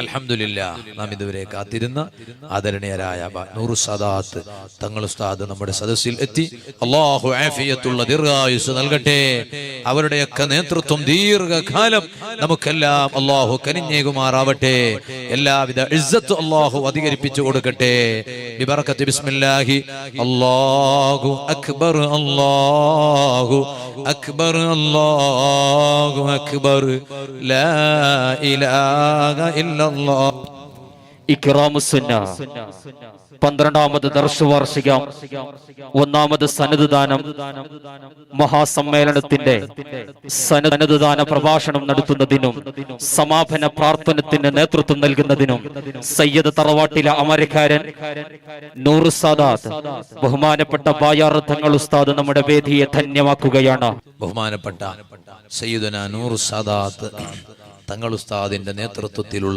അൽഹംദുലില്ലാ, നാം ഇതുവരെ കാത്തിരുന്ന ആദരണീയരായ നൂറു സാദാത്ത് തങ്ങൾ ഉസ്താദ് നമ്മുടെ സദസ്സിൽ എത്തി. അല്ലാഹു ആഫിയത്തുള്ള ദീർഘായുസ് നൽകട്ടെ. അവരുടെയൊക്കെ നേതൃത്വം ദീർഘകാലം നമുക്കെല്ലാം അല്ലാഹു കനിഞ്ഞേകുമാറാവട്ടെ. എല്ലാവിധ ഇസ്സത്ത് അല്ലാഹു അധികരിപ്പിച്ചു കൊടുക്കട്ടെ. ബിബറകത്തി ബിസ്മില്ലാഹി. അല്ലാഹു അക്ബർ, അല്ലാഹു അക്ബർ, അല്ലാഹു അക്ബർ, ലാ ഇലാഹ ഇല്ലല്ലാഹ്. ഇക്റാമുസ്സുന്ന 12ാമത് ദർശവാർഷികം 1ാമത് സനദ് ദാനം മഹാസമ്മേളനത്തിന്റെ സനദ് ദാന പ്രഭാഷണം നടത്തുന്നതിനും സമാപന പ്രാർത്ഥനത്തിന് നേതൃത്വം നൽകുന്നതിനും സയ്യിദ് തറവാട്ടിലെ അമരക്കാരൻ നൂറു സാദാത്ത് ബഹുമാനപ്പെട്ട ബായാർ തങ്ങൾ ഉസ്താദ് നമ്മുടെ വേദിയെ ധന്യമാക്കുകയാണ്. ബഹുമാനപ്പെട്ട സയ്യിദുനാ നൂറു സാദാത്ത് തങ്ങൾ ഉസ്താദിന്റെ നേതൃത്വത്തിലുള്ള